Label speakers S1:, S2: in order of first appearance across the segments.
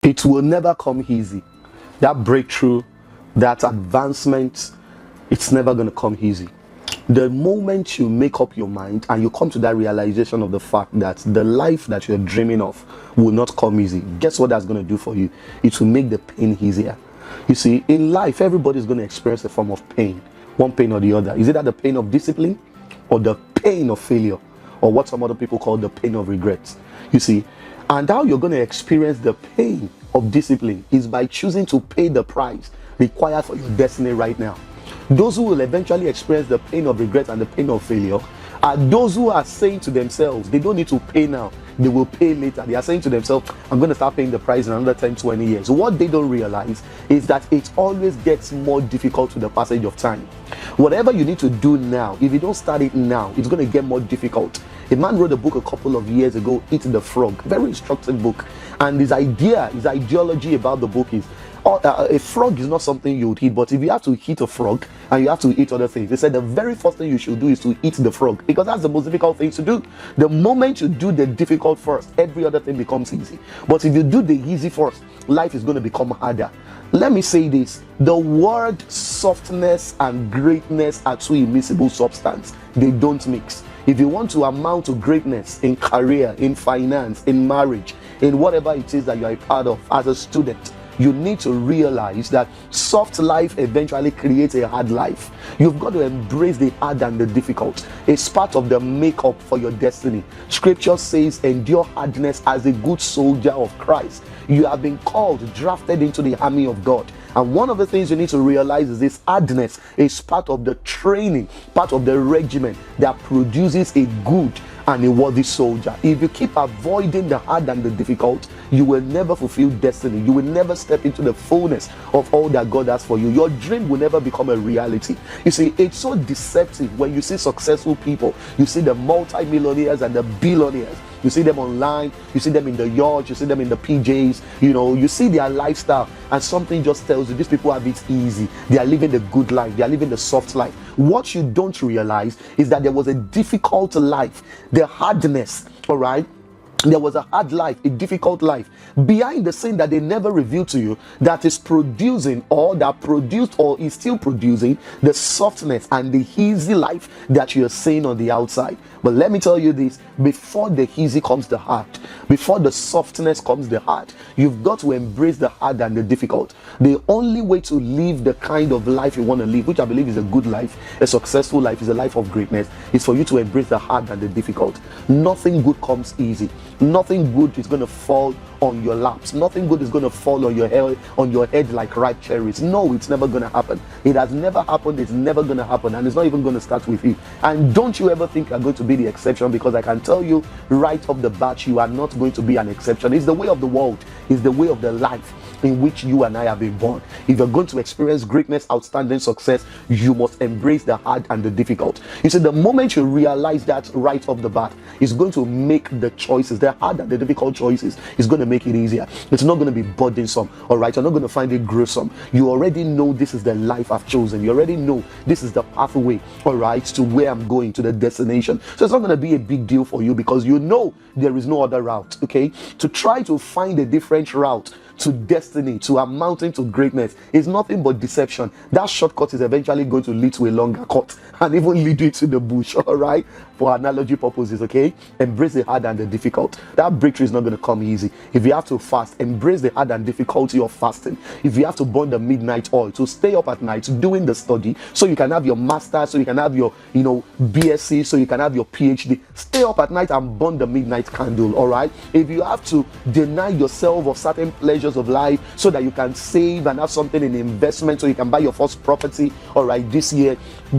S1: It will never come easy. That breakthrough, that advancement, it's never going to come easy. The moment you make up your mind and you come to that realization of the fact that the life that you're dreaming of will not come easy, guess what that's going to do for you? It will make the pain easier. You see, in life, everybody's going to experience a form of pain, one pain or the other. Is it that the pain of discipline or the pain of failure, or what some other people call the pain of regret? You see, and how you're going to experience the pain of discipline is by choosing to pay the price required for your destiny right now. Those who will eventually experience the pain of regret and the pain of failure are those who are saying to themselves, they don't need to pay now, they will pay later. They are saying to themselves, I'm going to start paying the price in another 10, 20 years. What they don't realize is that it always gets more difficult with the passage of time. Whatever you need to do now, if you don't start it now, it's going to get more difficult. A man wrote a book a couple of years ago, Eat the Frog, very instructive book. And his ideology about the book is, a frog is not something you would eat, but if you have to eat a frog and you have to eat other things, they said the very first thing you should do is to eat the frog, because that's the most difficult thing to do. The moment you do the difficult first, every other thing becomes easy. But if you do the easy first, life is going to become harder. Let me say this: the word softness and greatness are two immiscible substances. They don't mix. If you want to amount to greatness in career, in finance, in marriage, in whatever it is that you are a part of as a student, you need to realize that soft life eventually creates a hard life. You've got to embrace the hard and the difficult. It's part of the makeup for your destiny. Scripture says, endure hardness as a good soldier of Christ. You have been called, drafted into the army of God. And one of the things you need to realize is this: hardness is part of the training, part of the regimen that produces a good and a worthy soldier. If you keep avoiding the hard and the difficult, you will never fulfill destiny. You will never step into the fullness of all that God has for you. Your dream will never become a reality. You see, it's so deceptive when you see successful people. You see the multi-millionaires and the billionaires. You see them online, you see them in the yacht, you see them in the PJs, you see their lifestyle, and something just tells you these people have it easy. They are living the good life, they are living the soft life. What you don't realize is that there was a difficult life, the hardness, all right? There was a hard life, a difficult life behind the scene that they never revealed to you, that is producing, or that produced, or is still producing the softness and the easy life that you're seeing on the outside. But let me tell you this: before the easy comes the hard, before the softness comes the hard, you've got to embrace the hard and the difficult. The only way to live the kind of life you want to live, which I believe is a good life, a successful life, is a life of greatness, is for you to embrace the hard and the difficult. Nothing good comes easy. Nothing good is going to fall on your laps. Nothing good is going to fall on your head like ripe cherries. No, it's never going to happen. It has never happened. It's never going to happen, and it's not even going to start with you. And don't you ever think you're going to be the exception, because I can tell you right off the bat, you are not going to be an exception. It's the way of the world. It's the way of the life in which you and I have been born. If you're going to experience greatness, outstanding success, you must embrace the hard and the difficult. You see, the moment you realize that right off the bat, it's going to make the choices, the hard and the difficult choices, is going to make it easier. It's not going to be burdensome, all right? You're not going to find it gruesome. You already know this is the life I've chosen. You already know this is the pathway, all right, to where I'm going, to the destination. So it's not going to be a big deal for you, because you know there is no other route, okay? To try to find a different route to destiny, to amounting to greatness, is nothing but deception. That shortcut is eventually going to lead to a longer cut, and even lead you to the bush, all right? For analogy purposes, okay? Embrace the hard and the difficult. That breakthrough is not going to come easy. If you have to fast, embrace the hard and difficulty of fasting. If you have to burn the midnight oil, to stay up at night doing the study, so you can have your master, so you can have your, BSc, so you can have your PhD, stay up at night and burn the midnight candle, all right? If you have to deny yourself of certain pleasures of life so that you can save and have something in investment so you can buy your first property, all right, this year,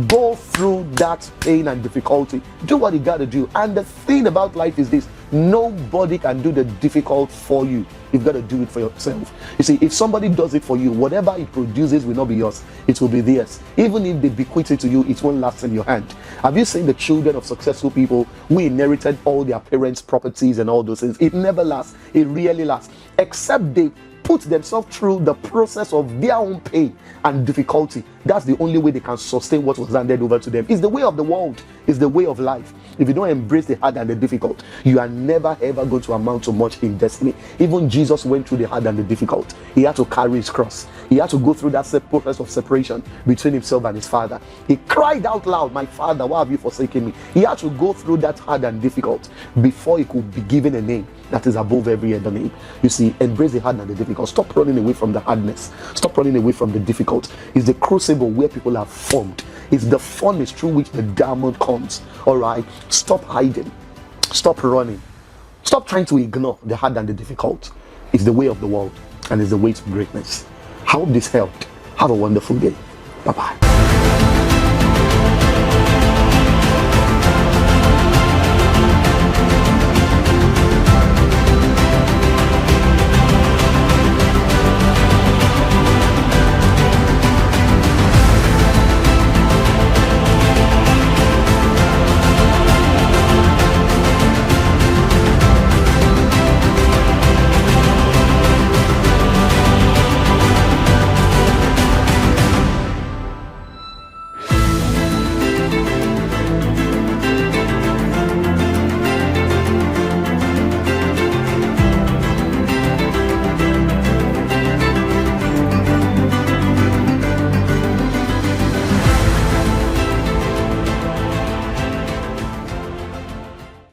S1: go through that pain and difficulty. Do what you got to do. And the thing about life is this: nobody can do the difficult for you. You've got to do it for yourself. You see, if somebody does it for you, whatever it produces will not be yours. It will be theirs. Even if they bequeath it to you, it won't last in your hand. Have you seen the children of successful people who inherited all their parents' properties and all those things? It never lasts. It really lasts. Except they put themselves through the process of their own pain and difficulty. That's the only way they can sustain what was handed over to them. It's the way of the world. It's the way of life. If you don't embrace the hard and the difficult, you are never ever going to amount to much in destiny. Even Jesus went through the hard and the difficult. He had to carry his cross. He had to go through that process of separation between himself and his Father. He cried out loud, "My Father, why have you forsaken me?" He had to go through that hard and difficult before he could be given a name that is above every other name. You see, embrace the hard and the difficult. Stop running away from the hardness. Stop running away from the difficult. It's the crucible where people are formed. It's the furnace through which the diamond comes. All right, stop hiding. Stop running. Stop trying to ignore the hard and the difficult. It's the way of the world, and it's the way to greatness. I hope this helped. Have a wonderful day. Bye-bye.